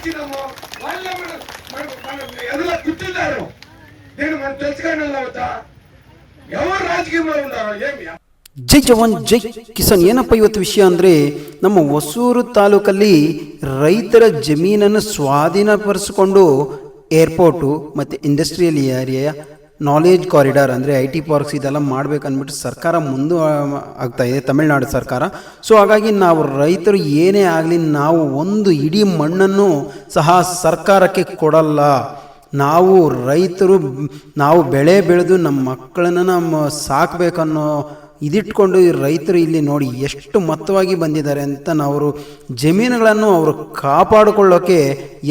వచ్చినాము వాళ్ళ ఎదుల కూర్చుంటారు. నేను మనం తెలుసుకోవాలి అవుతా ఎవరు ರಾಜಕೀಯಗಳು ఉండారో ఏమి. ಜೈ ಜವಾನ್ ಜೈ ಕಿಸಾನ್. ಏನಪ್ಪ ಇವತ್ತು ವಿಷಯ ಅಂದರೆ, ನಮ್ಮ ಹೊಸೂರು ತಾಲೂಕಲ್ಲಿ ರೈತರ ಜಮೀನನ್ನು ಸ್ವಾಧೀನಪಡಿಸಿಕೊಂಡು ಏರ್ಪೋರ್ಟು ಮತ್ತು ಇಂಡಸ್ಟ್ರಿಯಲ್ ಏರಿಯಾ, ನಾಲೆಜ್ ಕಾರಿಡಾರ್ ಅಂದರೆ IT ಪಾರ್ಕ್ಸ್ ಇದೆಲ್ಲ ಮಾಡಬೇಕಂದ್ಬಿಟ್ಟು ಸರ್ಕಾರ ಮುಂದೆ ಆಗ್ತಾಯಿದೆ, ತಮಿಳುನಾಡು ಸರ್ಕಾರ. ಸೊ ಹಾಗಾಗಿ ನಾವು ರೈತರು ಏನೇ ಆಗಲಿ ನಾವು ಒಂದು ಇಡೀ ಮಣ್ಣನ್ನು ಸಹ ಸರ್ಕಾರಕ್ಕೆ ಕೊಡಲ್ಲ. ನಾವು ರೈತರು ನಾವು ಬೆಳೆ ಬೆಳೆದು ನಮ್ಮ ಮಕ್ಕಳನ್ನು ನಮ್ಮ ಸಾಕಬೇಕನ್ನೋ ಇದಿಟ್ಕೊಂಡು ಈ ರೈತರು ಇಲ್ಲಿ ನೋಡಿ ಎಷ್ಟು ಮೊತ್ತವಾಗಿ ಬಂದಿದ್ದಾರೆ ಅಂತ. ನಾವು ಜಮೀನುಗಳನ್ನು ಅವರು ಕಾಪಾಡಿಕೊಳ್ಳೋಕ್ಕೆ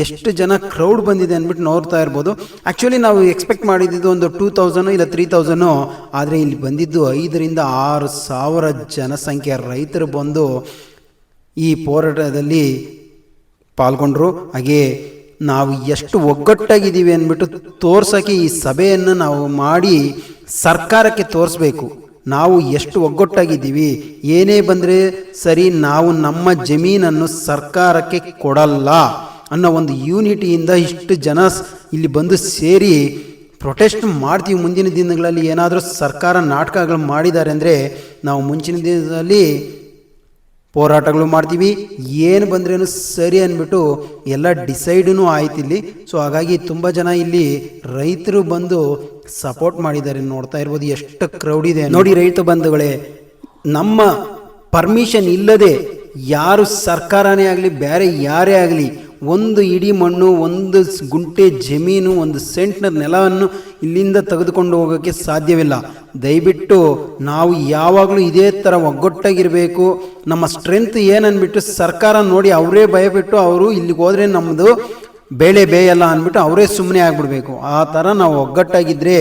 ಎಷ್ಟು ಜನ ಕ್ರೌಡ್ ಬಂದಿದೆ ಅಂದ್ಬಿಟ್ಟು ನೋಡ್ತಾ ಇರ್ಬೋದು. ಆ್ಯಕ್ಚುಲಿ ನಾವು ಎಕ್ಸ್ಪೆಕ್ಟ್ ಮಾಡಿದ್ದು ಒಂದು 2000 ಇಲ್ಲ 3000, ಆದರೆ ಇಲ್ಲಿ ಬಂದಿದ್ದು 5,000 to 6,000 ಜನಸಂಖ್ಯೆ ರೈತರು ಬಂದು ಈ ಹೋರಾಟದಲ್ಲಿ ಪಾಲ್ಗೊಂಡ್ರು. ಹಾಗೆ ನಾವು ಎಷ್ಟು ಒಗ್ಗಟ್ಟಾಗಿದ್ದೀವಿ ಅಂದ್ಬಿಟ್ಟು ತೋರ್ಸೋಕ್ಕೆ ಈ ಸಭೆಯನ್ನು ನಾವು ಮಾಡಿ ಸರ್ಕಾರಕ್ಕೆ ತೋರಿಸ್ಬೇಕು. ನಾವು ಎಷ್ಟು ಒಗ್ಗಟ್ಟಾಗಿದ್ದೀವಿ, ಏನೇ ಬಂದರೆ ಸರಿ ನಾವು ನಮ್ಮ ಜಮೀನನ್ನು ಸರ್ಕಾರಕ್ಕೆ ಕೊಡಲ್ಲ ಅನ್ನೋ ಒಂದು ಯೂನಿಟಿಯಿಂದ ಇಷ್ಟು ಜನ ಇಲ್ಲಿ ಬಂದು ಸೇರಿ ಪ್ರೊಟೆಸ್ಟ್ ಮಾಡ್ತೀವಿ. ಮುಂದಿನ ದಿನಗಳಲ್ಲಿ ಏನಾದರೂ ಸರ್ಕಾರ ನಾಟಕಗಳು ಮಾಡಿದ್ದಾರೆ ಅಂದರೆ ನಾವು ಮುಂಚಿನ ದಿನದಲ್ಲಿ ಹೋರಾಟಗಳು ಮಾಡ್ತೀವಿ, ಏನು ಬಂದ್ರೇನು ಸರಿ ಅಂದ್ಬಿಟ್ಟು ಎಲ್ಲ ಡಿಸೈಡೂ ಆಯ್ತು ಇಲ್ಲಿ. ಸೊ ಹಾಗಾಗಿ ತುಂಬ ಜನ ಇಲ್ಲಿ ರೈತರು ಬಂದು ಸಪೋರ್ಟ್ ಮಾಡಿದ್ದಾರೆ. ನೋಡ್ತಾ ಇರ್ಬೋದು ಎಷ್ಟು ಕ್ರೌಡ್ ಇದೆ ನೋಡಿ. ರೈತ ಬಂಧುಗಳೇ, ನಮ್ಮ ಪರ್ಮಿಷನ್ ಇಲ್ಲದೆ ಯಾರು ಸರ್ಕಾರನೇ ಆಗಲಿ ಬೇರೆ ಯಾರೇ ಆಗಲಿ ಒಂದು ಇಡೀ ಮಣ್ಣು, ಒಂದು ಗುಂಟೆ ಜಮೀನು, ಒಂದು ಸೆಂಟ್ನ ನೆಲವನ್ನು ಇಲ್ಲಿಂದ ತೆಗೆದುಕೊಂಡು ಹೋಗೋಕ್ಕೆ ಸಾಧ್ಯವಿಲ್ಲ. ದಯವಿಟ್ಟು ನಾವು ಯಾವಾಗಲೂ ಇದೇ ಥರ ಒಗ್ಗಟ್ಟಾಗಿರಬೇಕು. ನಮ್ಮ ಸ್ಟ್ರೆಂತ್ ಏನನ್ಬಿಟ್ಟು ಸರ್ಕಾರ ನೋಡಿ ಅವರೇ ಭಯಬಿಟ್ಟು ಅವರು ಇಲ್ಲಿಗೆ ಹೋದರೆ ನಮ್ಮದು ಬೇಳೆ ಬೇಯಲ್ಲ ಅಂದ್ಬಿಟ್ಟು ಅವರೇ ಸುಮ್ಮನೆ ಆಗಿಬಿಡ್ಬೇಕು. ಆ ಥರ ನಾವು ಒಗ್ಗಟ್ಟಾಗಿದ್ದರೆ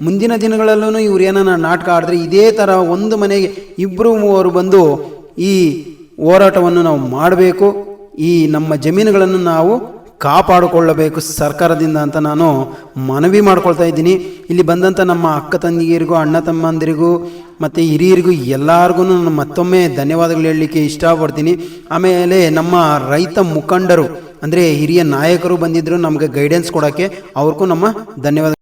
ಮುಂದಿನ ದಿನಗಳಲ್ಲೂ ಇವ್ರು ಏನಾರ ನಾಟಕ ಆಡಿದ್ರೆ ಇದೇ ಥರ ಒಂದು ಮನೆಗೆ 2-3 ಬಂದು ಈ ಹೋರಾಟವನ್ನು ನಾವು ಮಾಡಬೇಕು. ಈ ನಮ್ಮ ಜಮೀನುಗಳನ್ನು ನಾವು ಕಾಪಾಡಿಕೊಳ್ಳಬೇಕು ಸರ್ಕಾರದಿಂದ ಅಂತ ನಾನು ಮನವಿ ಮಾಡ್ಕೊಳ್ತಾ ಇದ್ದೀನಿ. ಇಲ್ಲಿ ಬಂದಂಥ ನಮ್ಮ ಅಕ್ಕ ತಂಗಿಯರಿಗೂ, ಅಣ್ಣ ತಮ್ಮಂದಿರಿಗೂ ಮತ್ತು ಹಿರಿಯರಿಗೂ ಎಲ್ಲರಿಗೂ ನಾನು ಮತ್ತೊಮ್ಮೆ ಧನ್ಯವಾದಗಳು ಹೇಳಲಿಕ್ಕೆ ಇಷ್ಟಪಡ್ತೀನಿ. ಆಮೇಲೆ ನಮ್ಮ ರೈತ ಮುಖಂಡರು ಅಂದರೆ ಹಿರಿಯ ನಾಯಕರು ಬಂದಿದ್ದರು ನಮಗೆ ಗೈಡೆನ್ಸ್ ಕೊಡೋಕ್ಕೆ, ಅವ್ರಿಗೂ ನಮ್ಮ ಧನ್ಯವಾದ.